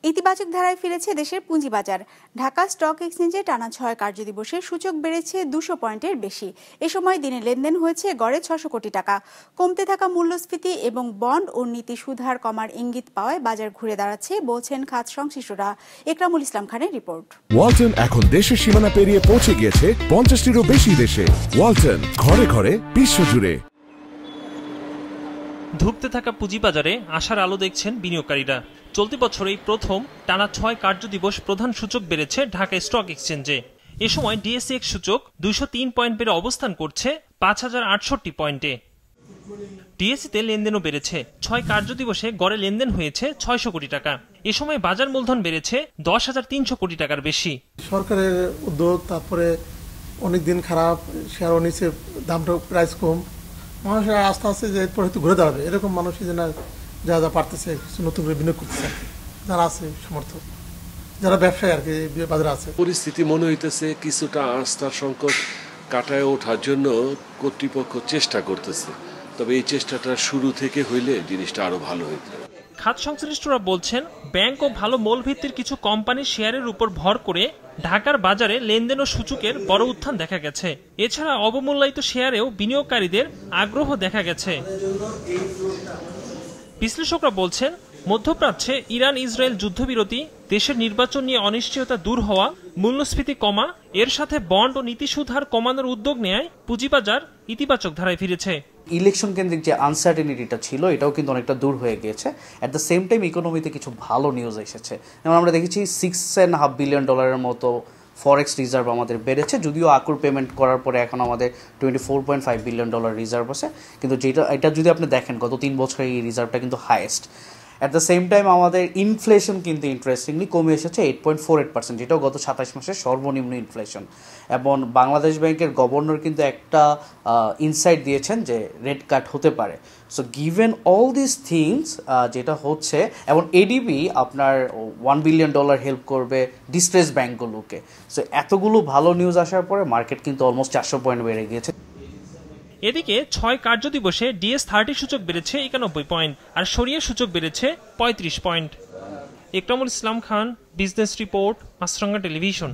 ইতিবাচক ধারায় ফিরেছে দেশের পুঁজিবাজার। ঢাকা স্টক এক্সচেঞ্জে টানা 6 কার্যদিবসে সূচক বেড়েছে 200 পয়েন্টের বেশি। এ সময় দিনে লেনদেন হয়েছে গড়ে 600 কোটি টাকা। কমতে থাকা মূল্যস্ফীতি এবং বন্ড ও নীতি সুদহার কমার ইঙ্গিত পাওয়ায় বাজার ঘুরে দাঁড়াচ্ছে বলছেন খাত সংশ্লিষ্টরা। একরামুল ইসলাম খানের রিপোর্ট। ওয়ালটন এখন দেশের সীমানা পেরিয়ে পৌঁছে গিয়েছে 50টিরও বেশি দেশে। ওয়ালটন, ঘরে ঘরে বিশ্বজুড়ে। ধুঁকতে থাকা পুঁজিবাজারে আশার আলো দেখছেন বিনিয়োগকারীরা। চলতি বছরেই প্রথম টানা 6 কার্যদিবস প্রধান সূচক বেড়েছে ঢাকা স্টক এক্সচেঞ্জে। এ সময় ডিএসইএক্স সূচক 203 পয়েন্ট বেড়ে অবস্থান করছে 5068 পয়েন্টে। ডিএসইতে লেনদেনও বেড়েছে। 6 কার্যদিবসে গড়ে লেনদেন হয়েছে 600 কোটি টাকা। এ সময় বাজার মূলধন বেড়েছে 10,300 কোটি টাকার বেশি। সরকারের উদ্যোগ, তারপরে অনেকদিন খারাপ, শেয়ারও নিচে, দামটা প্রাইস কম, মানুষের আস্থা আছে যে এরপর হয়তো ঘুরে দাঁড়াবে। এরকম মানুষই যেন যা যা পারতেছে কিছু নতুন করে বিনিয়োগ করতেছে, যারা আছে সমর্থক, যারা ব্যবসায়ী আর কি বাজারে আছে। পরিস্থিতি মনে হইতেছে কিছুটা আস্থার সংকট কাটায় ওঠার জন্য কর্তৃপক্ষ চেষ্টা করতেছে, তবে এই চেষ্টাটা শুরু থেকে হইলে জিনিসটা আরো ভালো হইতো। খাত সংশ্লিষ্টরা বলছেন, ব্যাংক ও ভালো মূলভিত্তির কিছু কোম্পানির শেয়ারের উপর ভর করে ঢাকার বাজারে লেনদেন ও সূচকের বড় উত্থান দেখা গেছে। এছাড়া অবমূল্যায়িত শেয়ারেও বিনিয়োগকারীদের আগ্রহ দেখা গেছে। বিশ্লেষকরা বলছেন, মধ্যপ্রাচ্যে ইরান ইসরায়েল যুদ্ধবিরতি, দেশের নির্বাচন নিয়ে অনিশ্চয়তা দূর হওয়া, মূল্যস্ফীতি কমা, এর সাথে বন্ড ও নীতি সুদ হার কমানোর উদ্যোগ নেয় পুঁজিবাজার ইতিবাচক ধারায় ফিরেছে। ইলেকশন কেন্দ্রিক যে আনসার্টেনিটিটা ছিল এটাও কিন্তু অনেকটা দূর হয়ে গিয়েছে। অ্যাট দ্য সেম টাইম ইকোনমিতে কিছু ভালো নিউজ এসেছে। যেমন আমরা দেখেছি $6.5 বিলিয়ন মতো ফরেক্স রিজার্ভ আমাদের বেড়েছে, যদিও আকুর পেমেন্ট করার পরে এখন আমাদের $24.5 বিলিয়ন রিজার্ভ আছে। কিন্তু এটা যদি আপনি দেখেন গত 3 বছরে এই রিজার্ভটা কিন্তু highest. At the same time আমাদের ইনফ্লেশন কিন্তু ইন্টারেস্টিংলি কমে এসেছে 8.48%, যেটাও গত 27 মাসের সর্বনিম্ন ইনফ্লেশন। এবং বাংলাদেশ ব্যাংকের গভর্নর কিন্তু একটা ইনসাইট দিয়েছেন যে রেট কাট হতে পারে। So given all this things যেটা হচ্ছে, এবং এডিবি আপনার $1 বিলিয়ন হেল্প করবে ডিস্ট্রেস ব্যাংকগুলোকে। সো এতগুলো ভালো নিউজ আসার পরে মার্কেট কিন্তু অলমোস্ট 400 পয়েন্ট বেড়ে গিয়েছে। এদিকে 6 কার্যদিবসে ডিএস30 সূচক বেড়েছে 91 পয়েন্ট, আর সরিয়া সূচক বেড়েছে 35 point. Ekramul Islam Khan, business report, মাছরাঙ্গা টেলিভিশন।